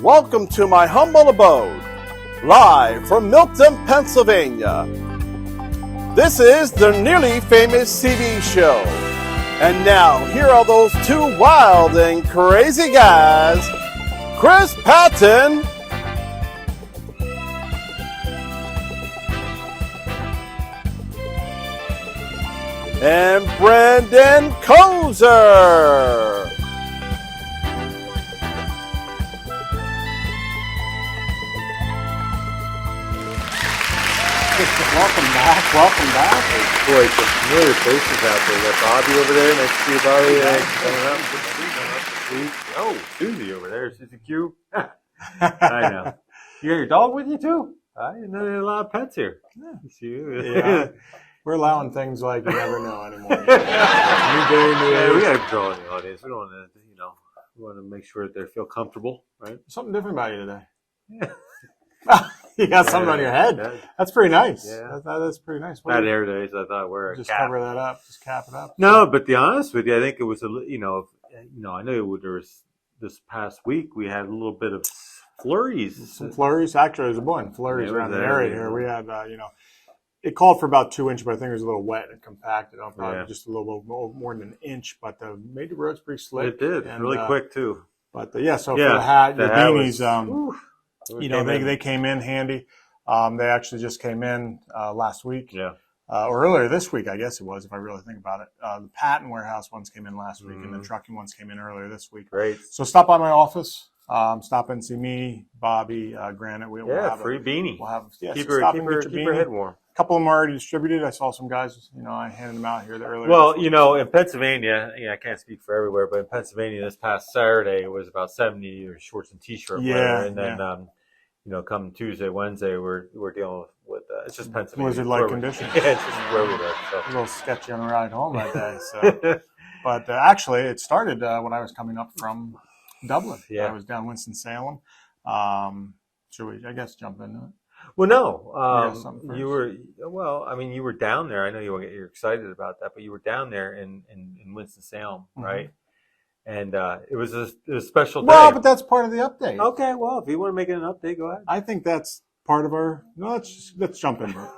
Welcome to my humble abode, live from Milton, Pennsylvania. This is the Nearly Famous CB show. And now, here are those two wild and crazy guys, Chris Patton and Brandon Kozer. Welcome back. Boy, some familiar faces out there. You got Bobby over there. Nice to see you, Bobby. Thanks for coming up. Oh, Susie over there. Susie Q. I know. You got your dog with you, too? I didn't know there were a lot of pets here. Yeah. You see you? Yeah. We're allowing things like you never know anymore. New day, new Yeah, we age. got to draw in the audience. We don't want to, we want to make sure that they feel comfortable, right? Something different about you today. Yeah. You got something on your head. Yeah. That's pretty nice. Yeah. That's pretty nice. Bad hair days, I thought we're a Just cap. cover that up. Just cap it up. No, but to be honest with you, I think it was I know there was this past week we had a little bit of flurries. Some flurries. Actually, there's a bunch of flurries Yeah, around the there, area yeah. here. We had, it called for about 2 inches, but I think it was a little wet and compacted. Probably Yeah. just a little more than an inch, but made the roads pretty slick. It did and, really quick too. But so for Yeah, the hat, the your hat beanies, was- they came in handy. They actually just came in last week. Yeah. Or earlier this week, I guess it was, if I really think about it. The Patton warehouse ones came in last week, and the trucking ones came in earlier this week. Great. So stop by my office. Stop and see me, Bobby, Granite. We'll Yeah, have free beanie. We'll have Keep so stop her and get your keep her beanie. head warm. A couple of them are already distributed. I saw some guys. I handed them out here earlier. Well, this week. in Pennsylvania, I can't speak for everywhere, but in Pennsylvania this past Saturday it was about 70 or shorts and t-shirt wear, and then come Tuesday, Wednesday we're dealing with it's just Pennsylvania. Blizzard-like conditions. Yeah, it's just where we live. A little sketchy on the ride home that day. So. But actually, it started when I was coming up from Dublin. Yeah. I was down Winston-Salem. Should we, I guess, jump into it? Well, no, You got something first? you were down there. I know you're excited about that, but you were down there in Winston-Salem, Mm-hmm. right? And it was a special day. Well, but that's part of the update. Okay, well, if you want to make it an update, go ahead. I think that's part of our. No, let's jump into it.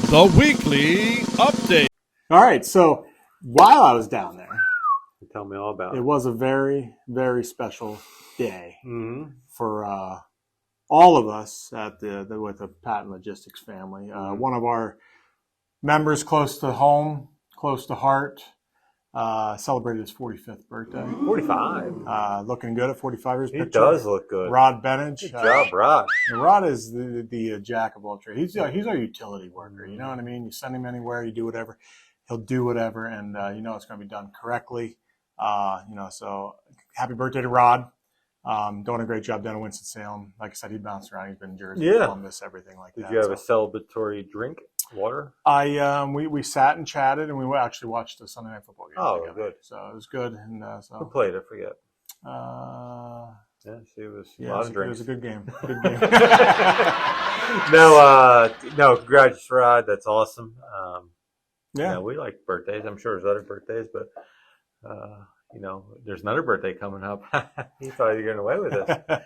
The weekly update. All right. So while I was down there, Tell me all about it it. was a very, very special day Mm-hmm. for all of us at with the Patton Logistics family. One of our members close to home, close to heart, celebrated his 45th birthday. 45. Looking good at 45 years. He does look good. Rod Benage. Good job, Rod. Rod is the jack of all trades. He's our utility worker. You know what I mean? You send him anywhere, you do whatever, he'll do whatever, and it's going to be done correctly. So happy birthday to Rod. Doing a great job down in Winston-Salem. Like I said, he bounced around. He's been in Jersey, Yeah. Columbus, everything like that. Did you have a celebratory drink? Water? We sat and chatted, and we actually watched the Sunday Night Football game Oh, together. good. So it was good. And Who played? I forget. uh, Yeah, see, it was a yeah, lot of it drinks. was a good game. Good game. No, congrats, Rod. That's awesome. Yeah. We like birthdays. I'm sure there's other birthdays, but there's another birthday coming up. You thought you were getting away with this.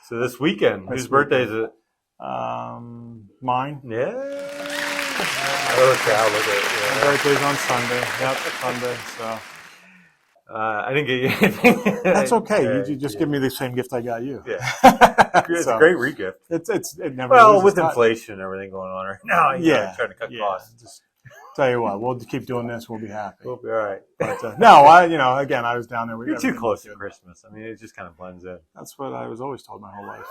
So this weekend, whose birthday is it? Mine. Yeah. Okay, I'll look at it. My birthday's on Sunday. Yep, Sunday. So I didn't get you. that's okay. Yeah, You just give me the same gift I got you. Yeah. It's So, a great regift. It never. Well, loses with touch. inflation and everything going on right now, trying to cut costs. Just tell you what, we'll keep doing this. We'll be happy. We'll be all right. But no, again, I was down there. You're too everything close was to good. Christmas. I mean, it just kind of blends in. That's what I was always told my whole life.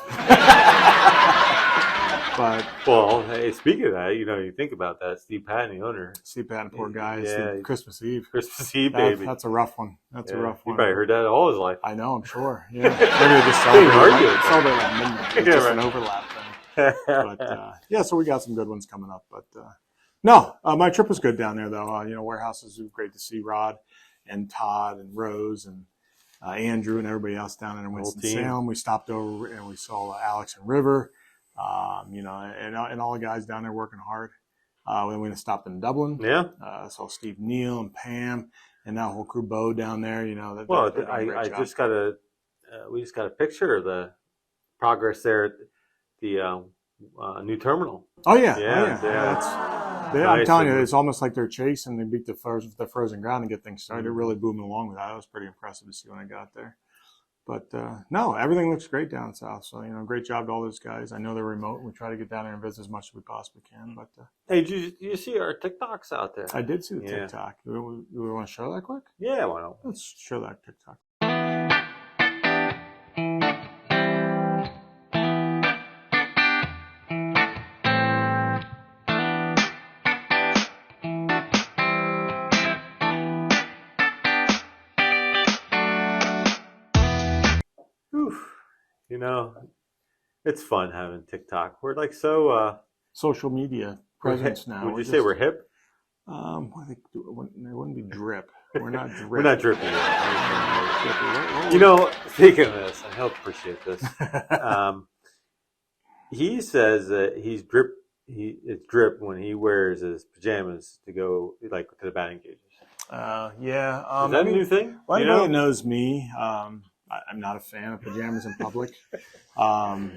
But Well, hey, speaking of that, you think about that. Steve Patton, the owner, Steve Patton, poor guy. Yeah. It's Christmas Eve. Christmas Eve, baby. That's a rough one. That's a rough You one. probably heard that all his life. I know, I'm sure. Yeah. Maybe they just celebrate like midnight. It's Yeah, just right. an overlap thing. But so we got some good ones coming up. But no, my trip was good down there though. Warehouses was great to see Rod and Todd and Rose and Andrew and everybody else down in Winston-Salem. We stopped over and we saw Alex and River, and all the guys down there working hard. Then we stopped in Dublin. Yeah. Saw Steve Neal and Pam and that whole crew, Bo down there. I just got we just got a picture of the progress there at the new terminal. Oh yeah, Yeah, oh, yeah. I'm Nice. telling you, it's almost like they're chasing. They beat the frozen ground and get things started. They're Mm-hmm. really booming along with that. It was pretty impressive to see when I got there. But no, everything looks great down south. So great job to all those guys. I know they're remote. We try to get down there and visit as much as we possibly can. But Hey, did you see our TikToks out there? I did see the Yeah. TikTok. Do we want to show that quick? Yeah, why not? Let's show that TikTok. Whew. It's fun having TikTok. We're like so. Social media presence now. Would you say we're hip? I think it wouldn't be drip. We're not drip. We're not dripping. Drippy. Speaking of this, and he'll appreciate this. He says that it's drip when he wears his pajamas to go like to the batting cages. Yeah. Is that a new thing? Well, anybody that knows me, I'm not a fan of pajamas in public. No,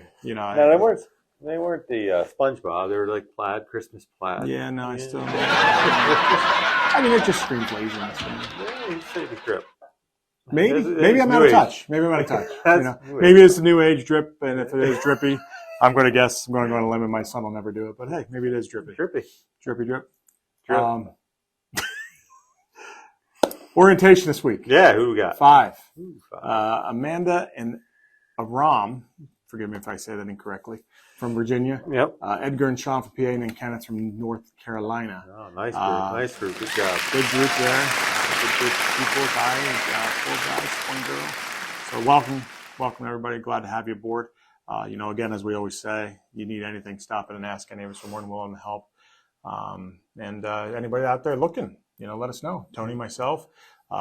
they weren't the SpongeBob. They were like plaid, Christmas plaid. Yeah, no, I Yeah. still. I mean, it just screams laziness to me. Yeah, you say it's drip. Maybe It's I'm new out of age. touch. Maybe I'm out of touch. That's new age. Maybe it's the new age drip, and if it is drippy, I'm going to guess. I'm going to go on a limb, and my son will never do it. But hey, maybe it is drippy. Drippy. Drippy drip. Drip. Orientation this week. Yeah, who we got? 5. Ooh, 5. Amanda and Aram, forgive me if I say that incorrectly, from Virginia. Yep. Edgar and Sean from PA, and then Kenneth from North Carolina. Oh, nice group. Nice group. Good job. Good group there. Good group of people, four guys, one girl. So welcome everybody. Glad to have you aboard. Again, as we always say, you need anything, stop it and ask any of us. We're more than willing to help. And anybody out there looking, let us know. Tony, myself,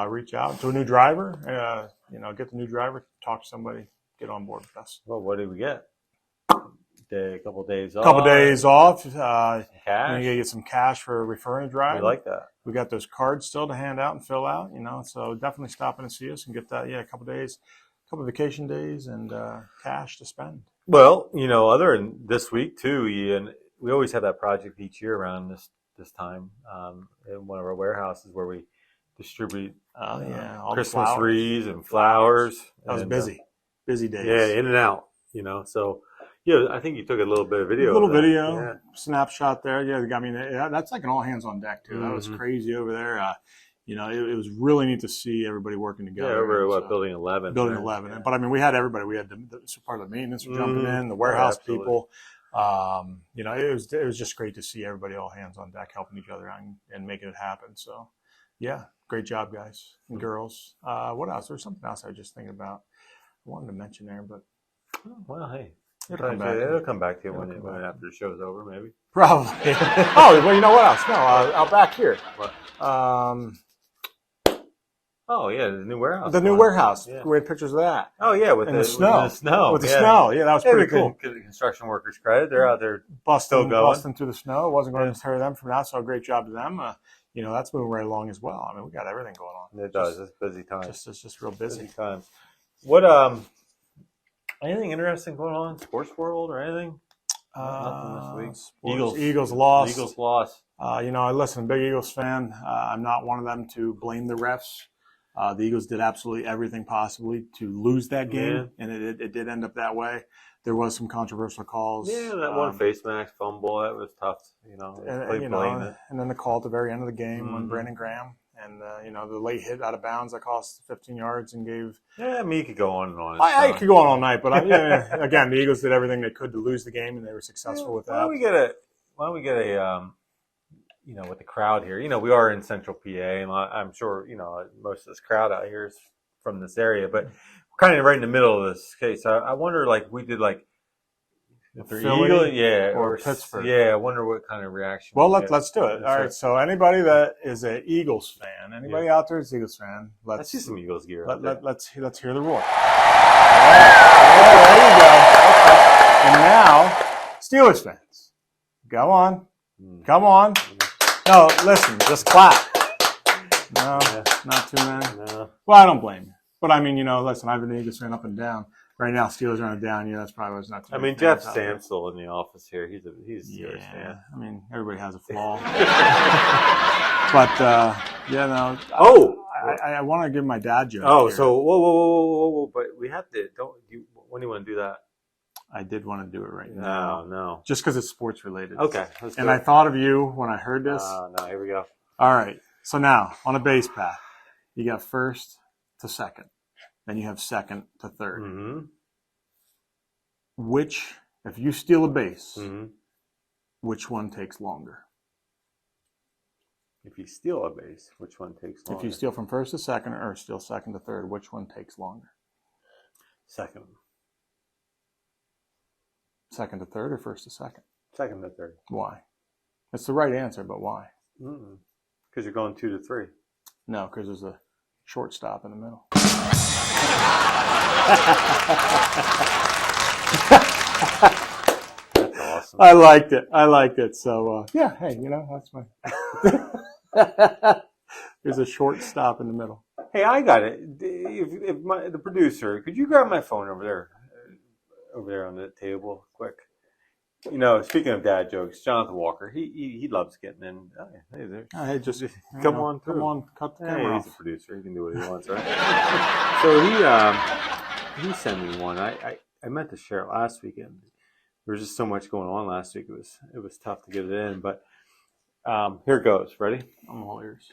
reach out to a new driver. Get the new driver, talk to somebody, get on board with us. Well, what did we get? A couple of days off. Couple days off. Cash. You get some cash for referring a driver. We like that. We got those cards still to hand out and fill out, so definitely stop in and see us and get that. Yeah, a couple days, couple of vacation days and cash to spend. Well, other than this week too, Ian, we always have that project each year around this time in one of our warehouses where we distribute all the Christmas flowers. wreaths and flowers. That was and, busy days. Yeah, in and out. So yeah, I think you took a little bit of video. A little of that. video, Yeah. snapshot there. Yeah, I mean, that's like an all hands on deck too. That was Mhm. crazy over there. It was really neat to see everybody working together. Yeah, over And, at Building 11. Building right? 11. Yeah. But I mean, we had everybody. We had part of the maintenance were jumping in, the warehouse absolutely. people. It was just great to see everybody all hands on deck helping each other out and making it happen. So, yeah, great job, guys and girls. What else? There's something else I was just thinking about. I wanted to mention there, but Well, hey. It'll come back. It'll come back to you It'll when come back. after the show's over, maybe. probably. Oh, well, you know what else? No, out back here. What? Oh yeah, the new warehouse. The new one. warehouse. Yeah. We had pictures of that. Oh yeah, with And the snow. With the snow. With the yeah. snow. Yeah, that was Yeah, pretty we couldn't cool. give the construction workers credit. They're out there. Busting going. through the snow. It wasn't going to deter them from that, so great job to them. That's moving right along as well. I mean, we got everything going on. It does. It's busy times. It's just real busy. times. What anything interesting going on in sports world or anything? Nothing this week. Sports. Eagles lost. Eagles lost. I listen, big Eagles fan. I'm not one of them to blame the refs. The Eagles did absolutely everything possibly to lose that game, and it did end up that way. There was some controversial calls. Yeah, that one face mask fumble, that was tough. And then the call at the very end of the game when Mhm. Brandon Graham and the late hit out of bounds that cost 15 yards and gave. Yeah, I mean, you could go on and on. I could go on all night, but again, the Eagles did everything they could to lose the game, and they were successful with Why that. don't we get a with the crowd here? We are in Central PA, and I'm sure most of this crowd out here is from this area, but we're kind of right in the middle of this case. I wonder, like we did, like if they're Philly Eagle, yeah, or Pittsburgh. Yeah, I wonder what kind of reaction. Well, we get. let's do it. All right. So anybody that is an Eagles fan, anybody out there is an Eagles fan, I let's see some Eagles gear. out there. let's hear the roar. There you go. Okay. And now, Steelers fans, go on, come on. No, listen, just clap. No, Yeah. not too many. No. Well, I don't blame you. But I mean, listen, I've been an Eagles fan up and down. right now Steelers are on a down year. That's probably what's not. I mean, Jeff Sam's still in the office here. He's a Steelers fan. I mean, everybody has a flaw. But no. I want to give my dad joke. Oh, here. so whoa! But we have to. When do you want to do that? I did want to do it right now. No. Just because it's sports related. Okay. Let's do and it. I thought of you when I heard this. No, here we go. All right. So now, on a base path, you got first to second. Then you have second to third. Mm-hmm. If you steal a base, Mm-hmm. which one takes longer? If you steal a base, which one takes longer? If you steal from first to second or steal second to third, which one takes longer? Second. Second to third or first to second? Second to third. Why? It's the right answer, but why? Because you're going 2 to 3. No, because there's a shortstop in the middle. That's awesome. I liked it. So, hey, that's my... There's a shortstop in the middle. Hey, I got it. If the producer, could you grab my phone over there on the table, quick? Speaking of dad jokes, Jonathan Walker, he loves getting in. Hey, there. Hey, just come on through. Come on, cut the camera off. He's a producer. He can do what he wants, right? So he sent me one. I meant to share it last weekend. There was just so much going on last week. It was tough to get it in, but here it goes. Ready? I'm all ears.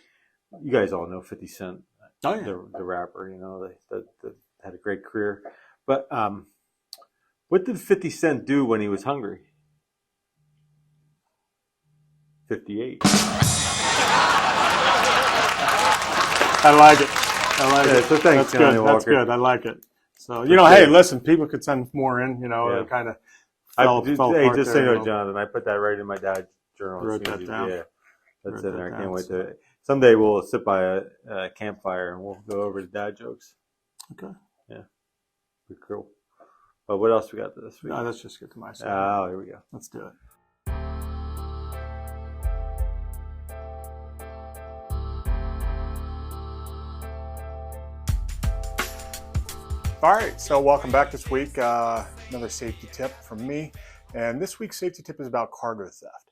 You guys all know 50 Cent, Oh, yeah. the rapper. They had a great career. But what did 50 Cent do when he was hungry? 58. I like it. So thanks, That's Johnny good. Walker. That's good. I like it. So, hey, listen, people could send more in, it kind of fell apart just so there, you know, Jonathan, I put that right in my dad's journal. Wrote that down. Yeah, that's Wrote in there. that I can't down, wait so. to. Someday we'll sit by a campfire and we'll go over the dad jokes. Okay. Yeah, be cool. But what else we got this week? No, let's just get to my side. Oh, here we go. Let's do it. All right, so welcome back this week. Another safety tip from me. And this week's safety tip is about cargo theft.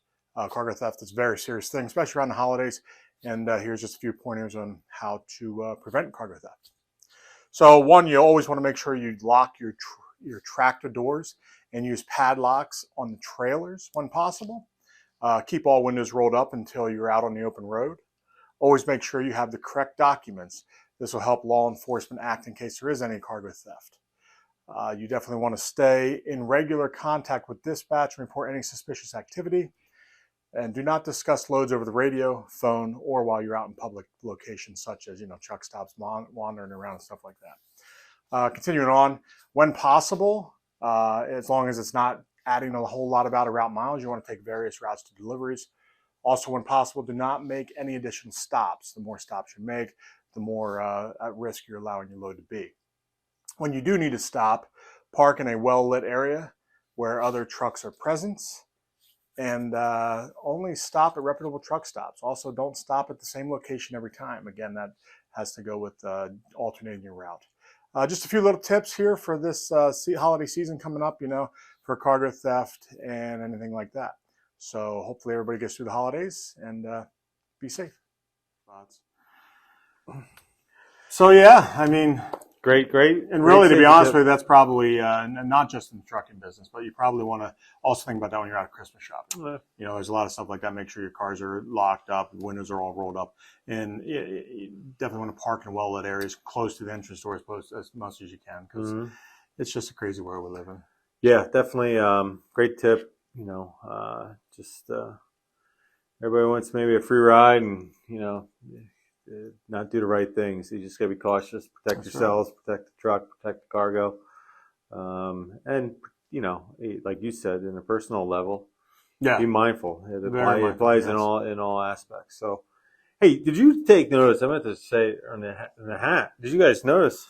Cargo theft is a very serious thing, especially around the holidays. And here's just a few pointers on how to prevent cargo theft. So one, you always want to make sure you lock your tractor doors and use padlocks on the trailers when possible. Keep all windows rolled up until you're out on the open road. Always make sure you have the correct documents. This will help law enforcement act in case there is any cargo theft. You definitely want to stay in regular contact with dispatch and report any suspicious activity. And do not discuss loads over the radio, phone, or while you're out in public locations such as, truck stops, wandering around and stuff like that. Continuing on, when possible, as long as it's not adding a whole lot of out of route miles, you want to take various routes to deliveries. Also, when possible, do not make any additional stops. The more stops you make, the more at risk you're allowing your load to be. When you do need to stop, park in a well-lit area where other trucks are present, and only stop at reputable truck stops. Also, don't stop at the same location every time. Again, that has to go with alternating your route. Just a few little tips here for this holiday season coming up, for cargo theft and anything like that. So hopefully everybody gets through the holidays and be safe. So yeah, I mean, Great. and really, to be honest with you, that's probably not just in the trucking business, but you probably want to also think about that when you're out Christmas shopping. There's a lot of stuff like that. Make sure your cars are locked up, the windows are all rolled up, and you definitely want to park in well-lit areas close to the entrance door as much as you can, because it's just a crazy world we live in. Yeah, definitely. Great tip. Everybody wants maybe a free ride, and not do the right things. You just got to be cautious, protect yourselves, protect the truck, protect the cargo. And, like you said, in a personal level, be mindful. It applies in all aspects. So, hey, did you take notice? I meant to say on the hat. Did you guys notice?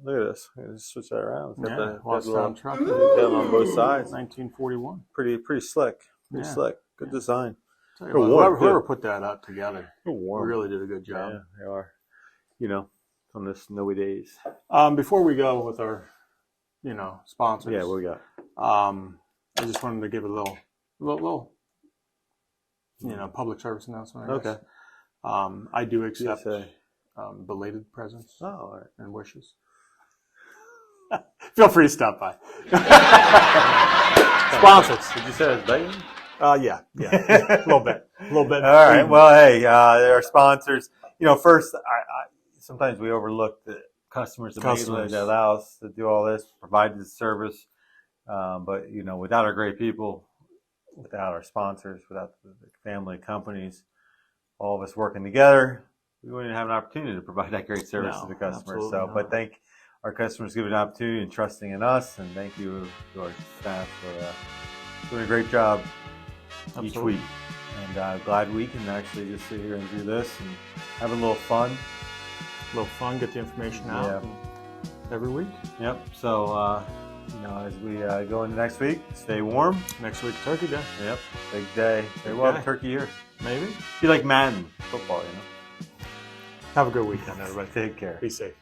Look at this. Let's switch that around. It's got Lost little Found truck. detail on both sides. 1941. Pretty slick. Pretty slick. Good design. Whoever put that up together, warm. really did a good job. Yeah, they are. On this snowy days. Before we go with our sponsors. Yeah, what we got? I just wanted to give a little public service announcement. I guess. Okay. I do accept PSA. belated presents Oh, all right. and wishes. Feel free to stop by. Sponsors. Did you say it's bacon? Yeah, a little bit. All right. Well, hey, our sponsors. First, I sometimes we overlook the customers that allow us to do all this, provide this service. But without our great people, without our sponsors, without the family companies, all of us working together, we wouldn't have an opportunity to provide that great service to the customers. So, but thank our customers giving an opportunity and trusting in us, and thank you to our staff for doing a great job each week. And glad we can actually just sit here and do this and have a little fun. Get the information out every week. Yep. So, as we go into next week, stay warm. Next week, Turkey Day. Yep. Big day. They will have turkey here. Maybe. Be like Madden football, Have a good weekend, everybody. Take care. Be safe.